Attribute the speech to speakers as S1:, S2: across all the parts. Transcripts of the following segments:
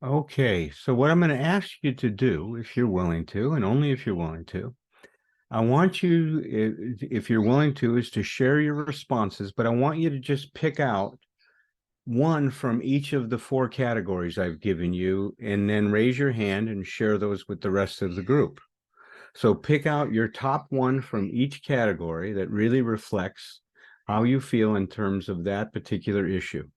S1: Okay, so what I'm going to ask you to do, if you're willing to, and only if you're willing to, I want you, if you're willing to, is to share your responses, but I want you to just pick out one from each of the four categories I've given you, and then raise your hand and share those with the rest of the group. So pick out your top one from each category that really reflects how you feel in terms of that particular issue.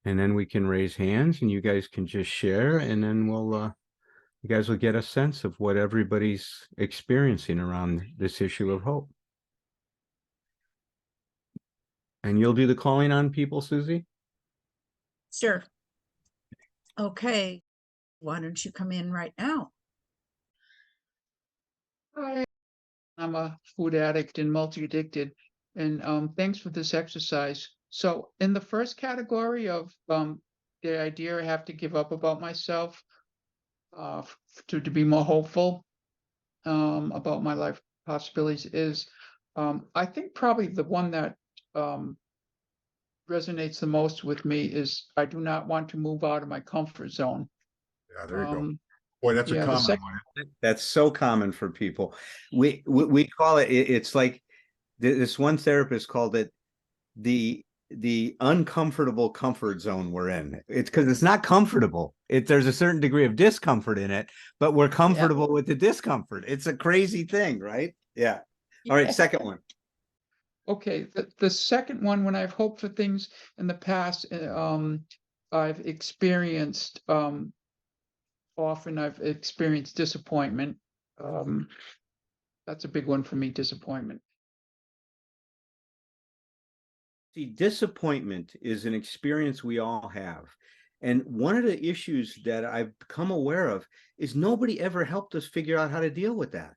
S1: And then we can raise hands and you guys can just share, and then you guys will get a sense of what everybody's experiencing around this issue of hope. And you'll do the calling on people, Susie?
S2: Sure. Okay. Why don't you come in right now?
S3: Hi, I'm a food addict and multi-addicted, and thanks for this exercise. So in the first category of the idea I have to give up about myself to be more hopeful about my life possibilities is I think probably the one that resonates the most with me is I do not want to move out of my comfort zone.
S4: Yeah, there you go. Boy, that's a
S3: yeah,
S4: common one.
S1: That's so common for people. We call it, it's like this one therapist called it the uncomfortable comfort zone we're in. It's because it's not comfortable. There's a certain degree of discomfort in it, but we're comfortable with the discomfort. It's a crazy thing, right? Yeah. All right, second one.
S3: Okay, the second one, when I've hoped for things in the past, I've experienced often I've experienced disappointment. That's a big one for me, disappointment.
S1: See, disappointment is an experience we all have. And one of the issues that I've become aware of is nobody ever helped us figure out how to deal with that.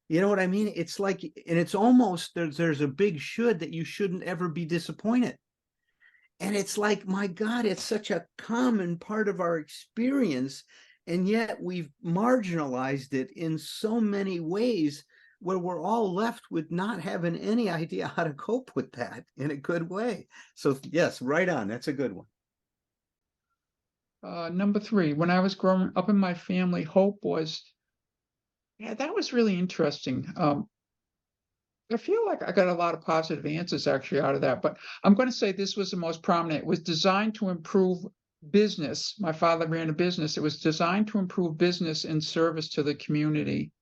S1: You know what I mean? It's like, and it's almost, there's a big should that you shouldn't ever be disappointed. And it's like, my God, it's such a common part of our experience. And yet we've marginalized it in so many ways where we're all left with not having any idea how to cope with that in a good way. So yes, right on. That's a good one.
S3: Number three, when I was growing up in my family, hope was, yeah, that was really interesting. I feel like I got a lot of positive answers actually out of that, but I'm going to say this was the most prominent. It was designed to improve business. My father ran a business. It was designed to improve business and service to the community.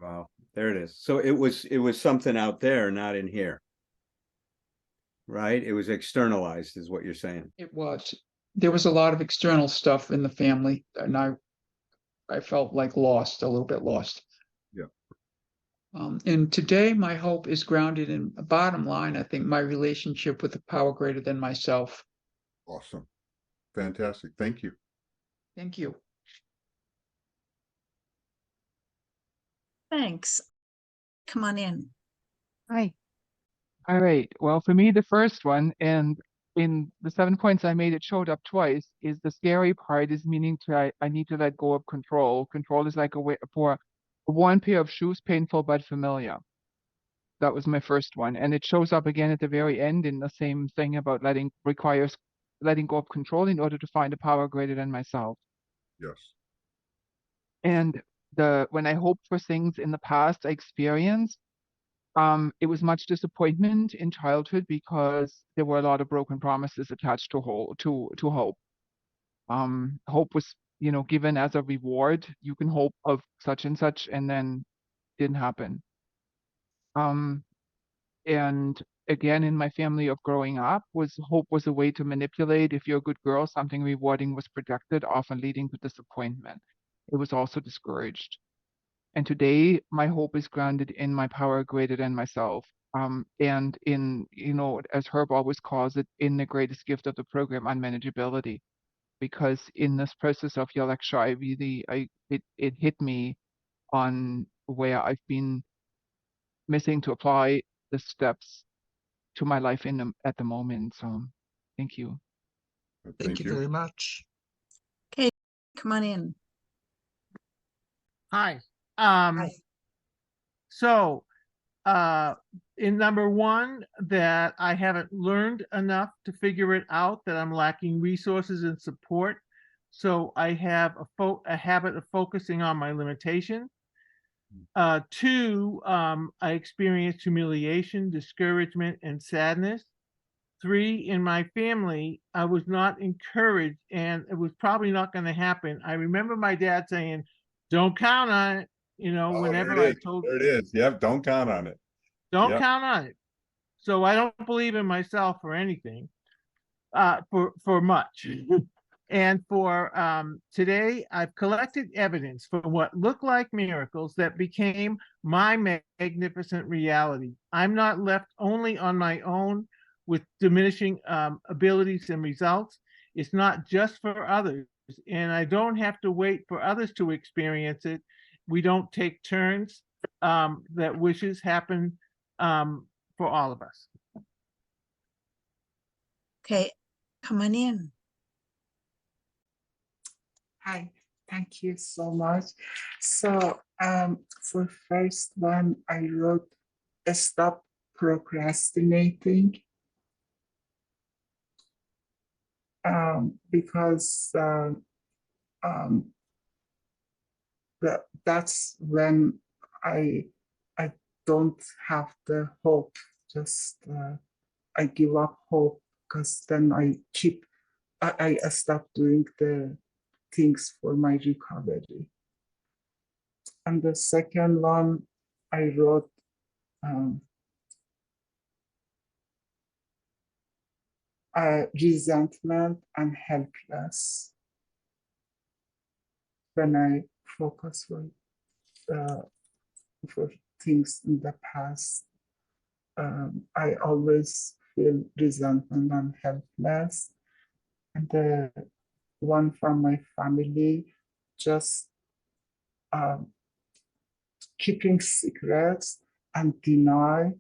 S1: Wow, there it is. So it was something out there, not in here. Right? It was externalized, is what you're saying.
S3: It was. There was a lot of external stuff in the family, and I felt like lost, a little bit lost.
S4: Yeah.
S3: And today, my hope is grounded in a bottom line. I think my relationship with a power greater than myself.
S4: Awesome. Fantastic. Thank you.
S3: Thank you.
S2: Thanks. Come on in.
S5: Hi. All right. Well, for me, the first one, and in the 7 points I made, it showed up twice, is the scary part is meaning to I need to let go of control. Control is like a way for one pair of shoes, painful but familiar. That was my first one. And it shows up again at the very end in the same thing about requires letting go of control in order to find a power greater than myself.
S4: Yes.
S5: And when I hoped for things in the past I experienced, it was much disappointment in childhood because there were a lot of broken promises attached to hope. Hope was, given as a reward. You can hope of such and such, and then didn't happen. And again, in my family of growing up, hope was a way to manipulate. If you're a good girl, something rewarding was projected, often leading to disappointment. It was also discouraged. And today, my hope is grounded in my power greater than myself. And in, as Herb always calls it, in the greatest gift of the program, unmanageability. Because in this process of your lecture, it hit me on where I've been missing to apply the steps to my life at the moment. So thank you.
S6: Thank you very much.
S2: Okay, come on in.
S7: Hi.
S2: Hi.
S7: So in number one, that I haven't learned enough to figure it out, that I'm lacking resources and support. So I have a habit of focusing on my limitation. Two, I experienced humiliation, discouragement, and sadness. Three, in my family, I was not encouraged, and it was probably not going to happen. I remember my dad saying, "Don't count on it." Whenever I told,
S4: There it is. Yep. Don't count on it.
S7: "Don't
S4: Yep.
S7: count on it." So I don't believe in myself for anything, for much. And for today, I've collected evidence for what looked like miracles that became my magnificent reality. I'm not left only on my own with diminishing abilities and results. It's not just for others, and I don't have to wait for others to experience it. We don't take turns. That wishes happen for all of us.
S2: Okay, come on in.
S8: Hi, thank you so much. So for first one, I wrote stop procrastinating. Because that's when I don't have the hope. Just I give up hope, because then I stop doing the things for my recovery. And the second one, I wrote resentment and helpless. When I focus for things in the past, I always feel resentment and helpless. And the one from my family, just keeping secrets and deny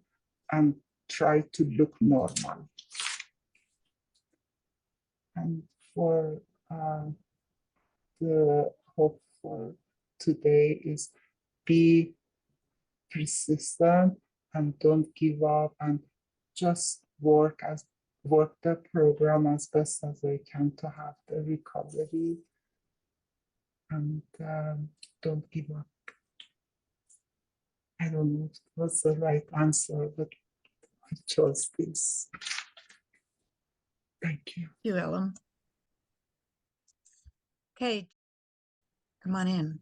S8: and try to look normal. And for the hope for today is be persistent and don't give up, and just work the program as best as I can to have the recovery, and don't give up. I don't know if it was the right answer, but I chose this. Thank you.
S2: You, Ellen. Okay, come on in.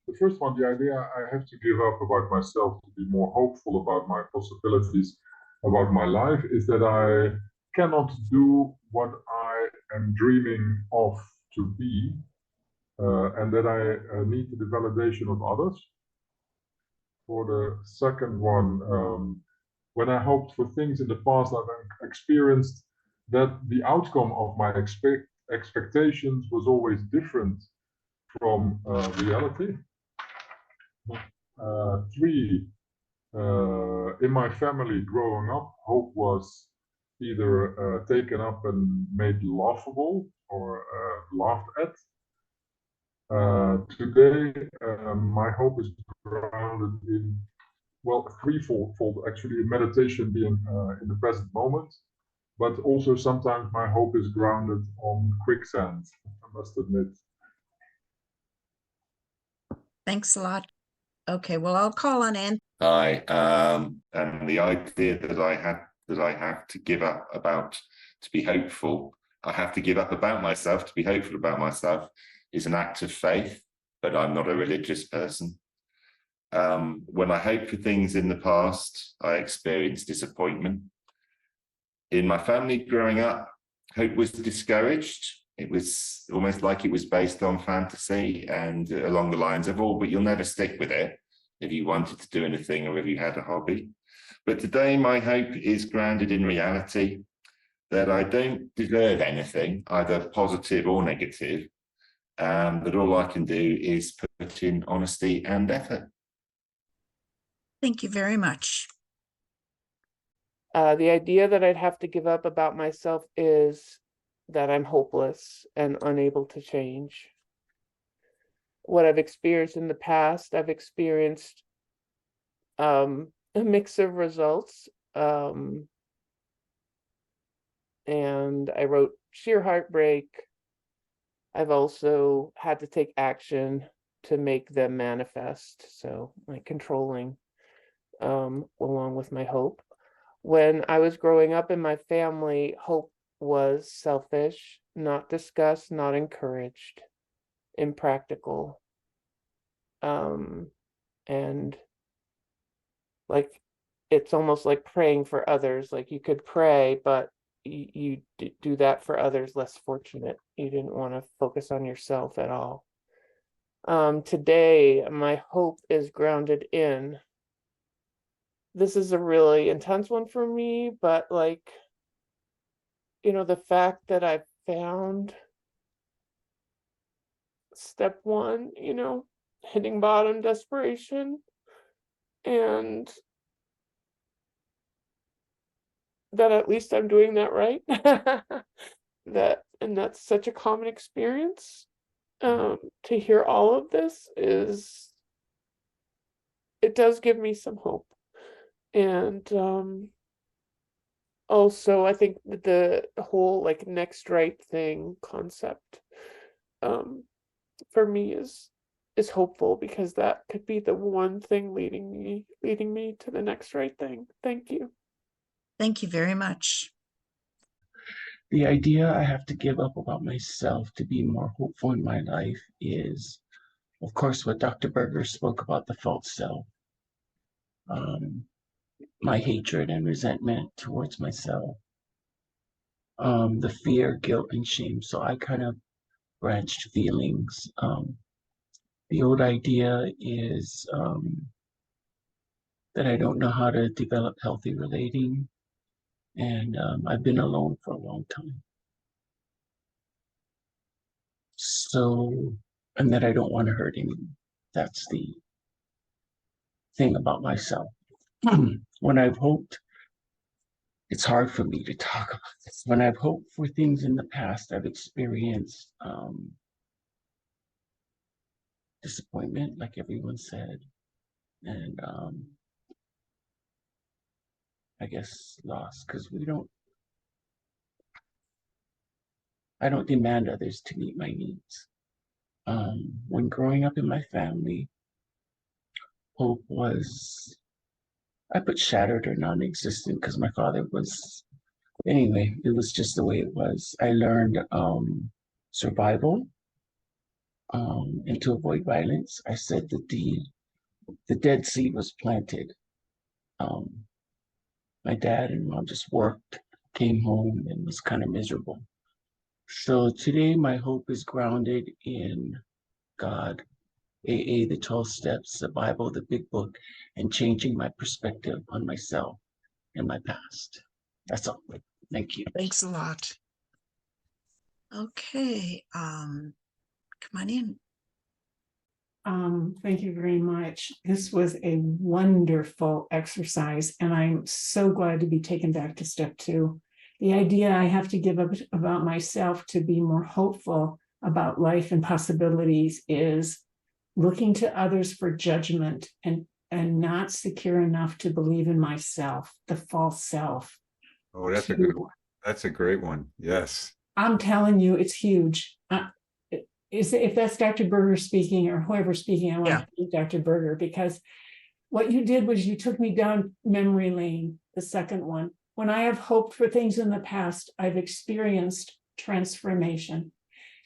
S9: The first one, the idea I have to give up about myself to be more hopeful about my possibilities, about my life, is that I cannot do what I am dreaming of to be, and that I need the validation of others. For the second one, when I hoped for things in the past, I've experienced that the outcome of my expectations was always different from reality. Three, in my family growing up, hope was either taken up and made laughable or laughed at. Today, my hope is grounded in, well, threefold, actually, meditation being in the present moment, but also sometimes my hope is grounded on quicksand, I must admit.
S2: Thanks a lot. Okay, well, I'll call on Ann.
S10: Hi, and the idea that I have to give up about to be hopeful, I have to give up about myself to be hopeful about myself, is an act of faith, but I'm not a religious person. When I hope for things in the past, I experienced disappointment. In my family growing up, hope was discouraged. It was almost like it was based on fantasy and along the lines of, oh, but you'll never stick with it if you wanted to do anything or if you had a hobby. But today my hope is grounded in reality, that I don't deserve anything, either positive or negative, that all I can do is put in honesty and effort.
S2: Thank you very much.
S11: The idea that I'd have to give up about myself is that I'm hopeless and unable to change. what I've experienced in the past. I've experienced a mix of results. And I wrote sheer heartbreak. I've also had to take action to make them manifest. So like controlling, along with my hope. When I was growing up in my family, hope was selfish, not discussed, not encouraged, impractical. And like, it's almost like praying for others. Like you could pray, but you do that for others less fortunate. You didn't want to focus on yourself at all. Today, my hope is grounded in, this is a really intense one for me, but like, you know, the fact that I found step one, you know, hitting bottom, desperation, and that at least I'm doing that right. And that's such a common experience. To hear all of this it does give me some hope. And also I think that the whole like next right thing concept for me is hopeful, because that could be the one thing leading me to the next right thing. Thank you.
S2: Thank you very much.
S6: The idea I have to give up about myself to be more hopeful in my life is, of course, what Dr. Berger spoke about, the false self. My hatred and resentment towards myself. The fear, guilt, and shame. So I kind of branched feelings. The old idea is that I don't know how to develop healthy relating. And I've been alone for a long time. So, and that I don't want to hurt anyone. That's the thing about myself. When I've hoped, it's hard for me to talk about this. When I've hoped for things in the past, I've experienced disappointment, like everyone said, and I guess loss, because I don't demand others to meet my needs. When growing up in my family, hope was, I put shattered or non-existent because my father was, anyway, it was just the way it was. I learned survival and to avoid violence. I said that the dead seed was planted. My dad and mom just worked, came home, and was kind of miserable. So today my hope is grounded in God, AA, the 12 steps, the Bible, the big book, and changing my perspective on myself and my past. That's all. Thank you.
S8: Thanks a lot.
S2: Okay, come on in.
S12: Thank you very much. This was a wonderful exercise, and I'm so glad to be taken back to step 2. The idea I have to give up about myself to be more hopeful about life and possibilities is looking to others for judgment and not secure enough to believe in myself, the false self.
S4: Oh, that's a good one. That's a great one. Yes.
S12: I'm telling you, it's huge. If that's Dr. Berger speaking or whoever's speaking, I want to thank Dr. Berger, because what you did was you took me down memory lane, the second one. When I have hoped for things in the past, I've experienced transformation.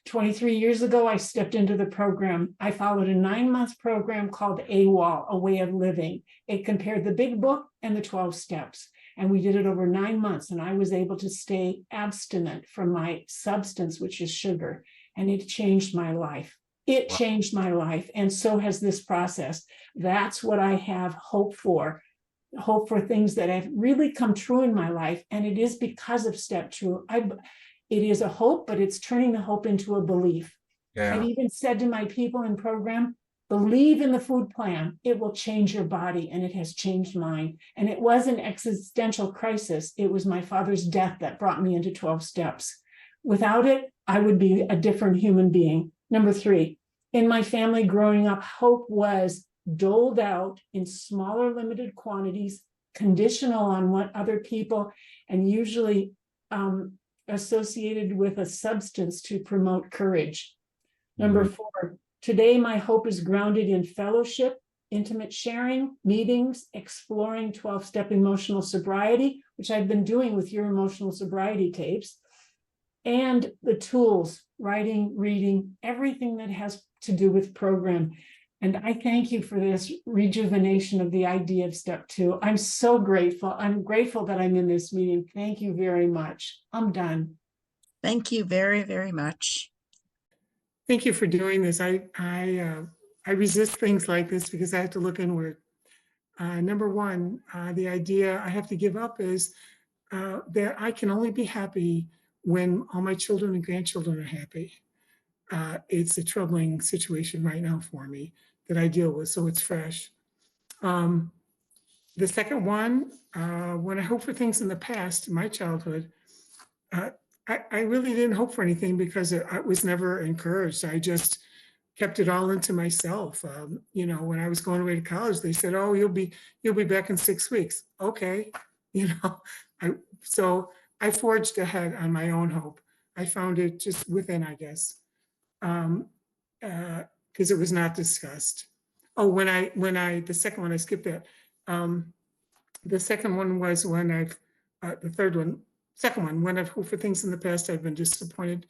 S12: 23 years ago, I stepped into the program. I followed a 9-month program called AWOL, A Way of Living. It compared the big book and the 12 steps. And we did it over 9 months. And I was able to stay abstinent from my substance, which is sugar. And it changed my life. It changed my life. And so has this process. That's what I have hope for things that have really come true in my life. And it is because of step 2. It is a hope, but it's turning the hope into a belief.
S4: Yeah.
S12: I've even said to my people in program, believe in the food plan. It will change your body, and it has changed mine. And it was an existential crisis. It was my father's death that brought me into 12 steps. Without it, I would be a different human being. Number 3, in my family growing up, hope was doled out in smaller, limited quantities, conditional on what other people, and usually associated with a substance to promote courage. Number 4, today my hope is grounded in fellowship, intimate sharing, meetings, exploring 12-step emotional sobriety, which I've been doing with your emotional sobriety tapes, and the tools, writing, reading, everything that has to do with program. And I thank you for this rejuvenation of the idea of step 2. I'm so grateful. I'm grateful that I'm in this meeting. Thank you very much. I'm done.
S2: Thank you very, very much.
S8: Thank you for doing this. I resist things like this because I have to look inward. Number one, the idea I have to give up is that I can only be happy when all my children and grandchildren are happy. It's a troubling situation right now for me that I deal with, so it's fresh. The second one, when I hope for things in the past, my childhood, I really didn't hope for anything because I was never encouraged. I just kept it all into myself. You know, when I was going away to college, they said, "Oh, you'll be back in 6 weeks." Okay, you know, so I forged ahead on my own hope. I found it just within, I guess, because it was not discussed. Oh, the second one, I skipped that. The second one was when second one, when I've hoped for things in the past, I've been disappointed,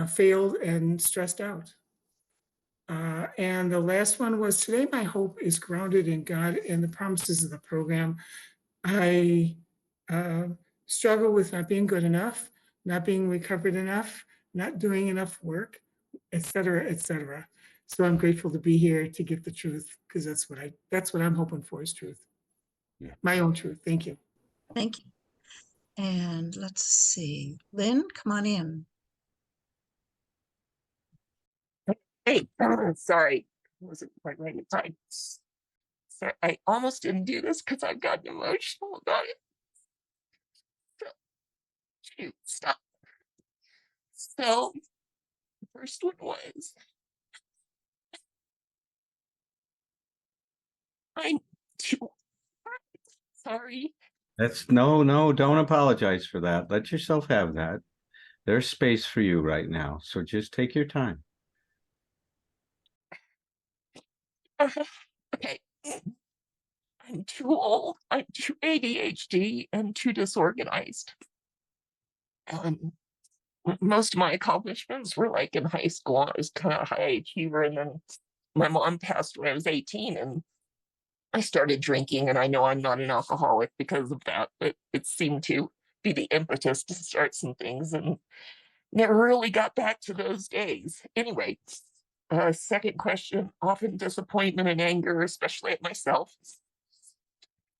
S8: failed, and stressed out. And the last one was today, my hope is grounded in God and the promises of the program. I struggle with not being good enough, not being recovered enough, not doing enough work, et cetera, et cetera. So I'm grateful to be here to get the truth, because that's what I'm hoping for, is truth.
S4: Yeah.
S8: My own truth. Thank you.
S2: Thank you. And let's see, Lynn, come on in.
S11: Hey, sorry, I wasn't quite right in time. So I almost didn't do this because I've gotten emotional about it. So, shoot, stop. So, the first one was, I'm too sorry.
S1: No, don't apologize for that. Let yourself have that. There's space for you right now. So just take your time.
S11: Okay. I'm too old. I'm too ADHD and too disorganized. Most of my accomplishments were like in high school. I was kind of high achiever, and then my mom passed when I was 18, and I started drinking. And I know I'm not an alcoholic because of that, but it seemed to be the impetus to start some things, and never really got back to those days. Anyway, second question, often disappointment and anger, especially at myself.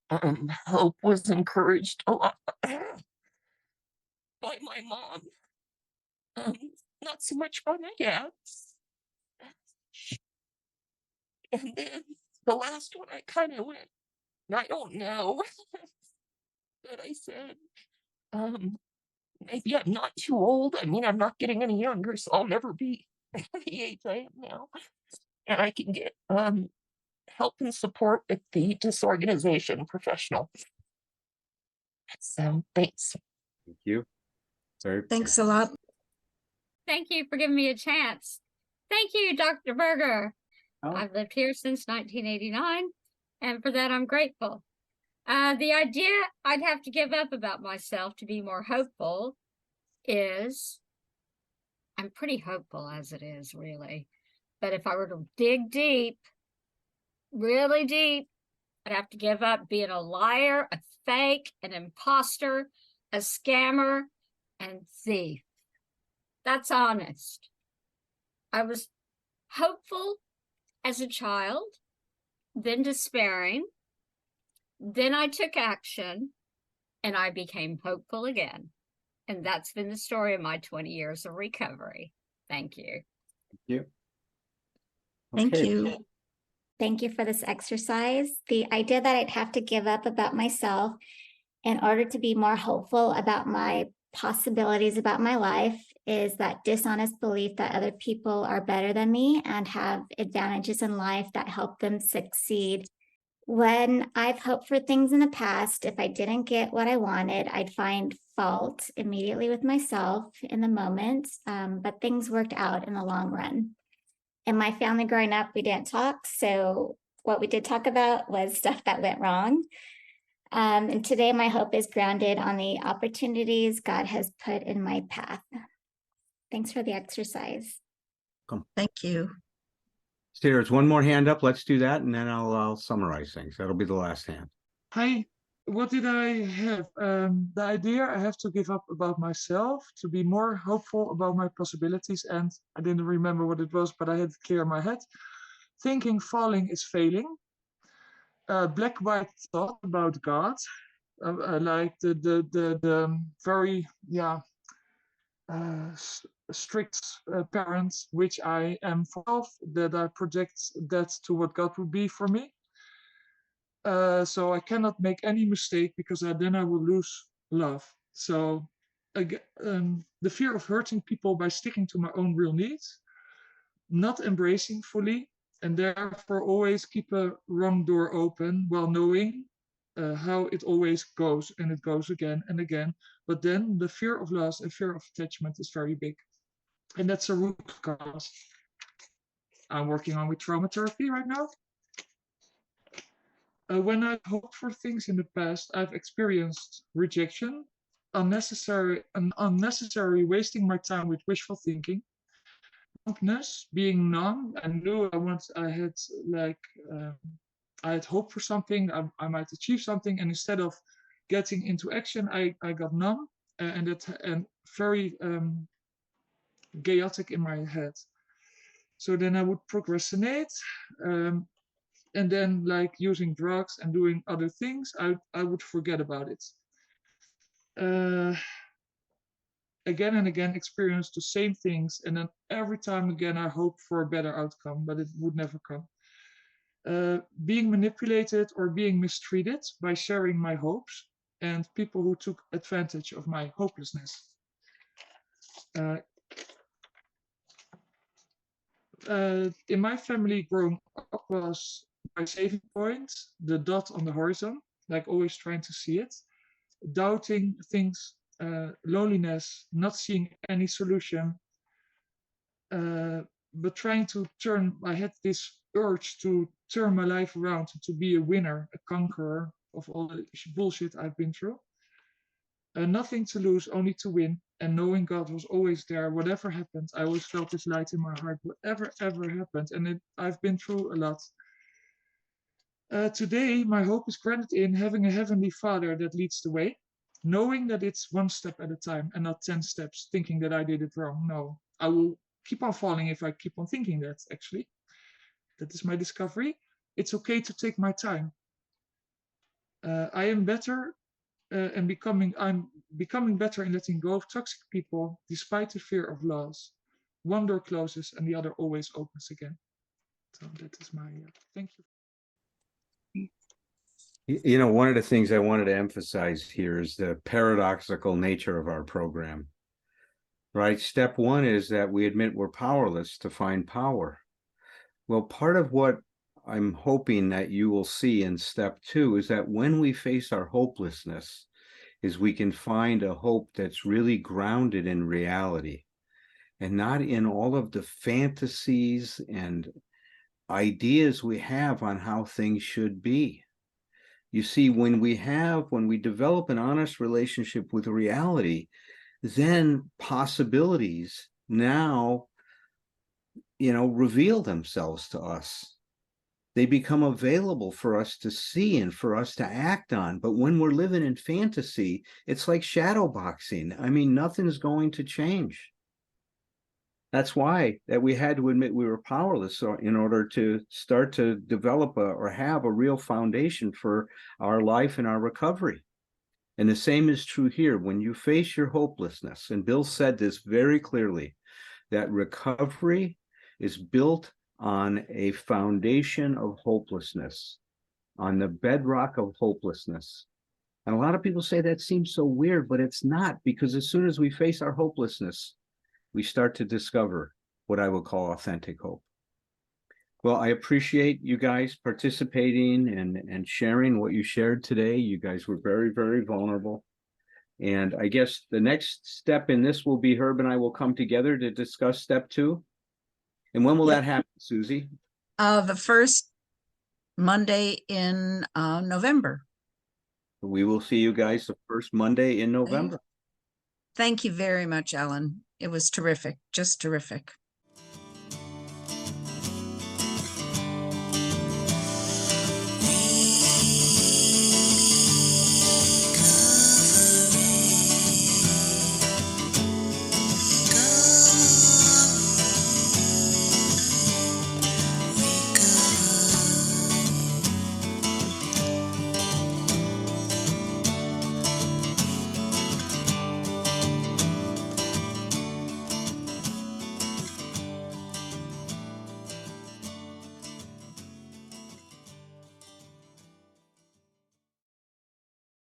S11: Hope was encouraged a lot by my mom. Not so much by my dad. And then the last one, I kind of went, I don't know. But I said, maybe I'm not too old. I mean, I'm not getting any younger, so I'll never be the age I am now. And I can get help and support with the disorganization professional. So thanks.
S1: Thank you. Sorry.
S2: Thanks a lot.
S13: Thank you for giving me a chance. Thank you, Dr. Berger.
S1: Oh.
S13: I've lived here since 1989, and for that I'm grateful. The idea I'd have to give up about myself to be more hopeful is, I'm pretty hopeful as it is, really. But if I were to dig deep, really deep, I'd have to give up being a liar, a fake, an imposter, a scammer, and thief. That's honest. I was hopeful as a child, then despairing. Then I took action and I became hopeful again. And that's been the story of my 20 years of recovery. Thank you.
S1: Thank you.
S2: Thank
S1: Okay.
S2: you.
S14: Thank you for this exercise. The idea that I'd have to give up about myself in order to be more hopeful about my possibilities about my life is that dishonest belief that other people are better than me and have advantages in life that help them succeed. When I've hoped for things in the past, if I didn't get what I wanted, I'd find fault immediately with myself in the moment, but things worked out in the long run. In my family growing up, we didn't talk, so what we did talk about was stuff that went wrong. And today my hope is grounded on the opportunities God has put in my path. Thanks for the exercise.
S2: Thank you.
S1: So there's one more hand up. Let's do that, and then I'll summarize things. That'll be the last hand.
S15: Hi, what did I have? The idea I have to give up about myself, to be more hopeful about my possibilities, and I didn't remember what it was, but I had it clear in my head. Thinking falling is failing. Black-white thought about God, like the very strict parents, which I am full of, that I project that to what God would be for me. So I cannot make any mistake because then I will lose love. So the fear of hurting people by sticking to my own real needs, not embracing fully, and therefore always keep a wrong door open while knowing how it always goes, and it goes again and again. But then the fear of loss and fear of attachment is very big. And that's a root cause I'm working on with trauma therapy right now. When I've hoped for things in the past, I've experienced rejection, unnecessary wasting my time with wishful thinking, numbness, being numb. I knew I had hope for something, I might achieve something, and instead of getting into action, I got numb and very chaotic in my head. So then I would procrastinate, and then like using drugs and doing other things, I would forget about it. Again and again experience the same things, and then every time again I hoped for a better outcome, but it would never come. Being manipulated or being mistreated by sharing my hopes, and people who took advantage of my hopelessness. In my family, growing up was my saving point, the dot on the horizon, like always trying to see it, doubting things, loneliness, not seeing any solution, but trying to I had this urge to turn my life around, to be a winner, a conqueror of all the bullshit I've been through. Nothing to lose, only to win, and knowing God was always there, whatever happened. I always felt this light in my heart, whatever ever happened, and I've been through a lot. Today, my hope is granted in having a heavenly Father that leads the way, knowing that it's one step at a time and not 10 steps, thinking that I did it wrong. No, I will keep on falling if I keep on thinking that, actually. That is my discovery. It's okay to take my time. I am better I'm becoming better in letting go of toxic people despite the fear of loss. One door closes and the other always opens again. So that is my thank you.
S1: You know, one of the things I wanted to emphasize here is the paradoxical nature of our program, right? Step one is that we admit we're powerless to find power. Well, part of what I'm hoping that you will see in step two is that when we face our hopelessness, is we can find a hope that's really grounded in reality and not in all of the fantasies and ideas we have on how things should be. You see, when we develop an honest relationship with reality, then possibilities now, reveal themselves to us. They become available for us to see and for us to act on. But when we're living in fantasy, it's like shadow boxing. I mean, nothing's going to change. That's why that we had to admit we were powerless in order to start to develop or have a real foundation for our life and our recovery. And the same is true here. When you face your hopelessness, and Bill said this very clearly, that recovery is built on a foundation of hopelessness, on the bedrock of hopelessness. And a lot of people say that seems so weird, but it's not, because as soon as we face our hopelessness, we start to discover what I would call authentic hope. Well, I appreciate you guys participating and sharing what you shared today. You guys were very, very vulnerable. And I guess the next step in this will be Herb and I will come together to discuss step 2. And when will
S2: Yep.
S1: that happen, Susie?
S2: The first Monday in November.
S1: We will see you guys the first Monday in November.
S2: Thank you very much, Ellen. It was terrific, just terrific.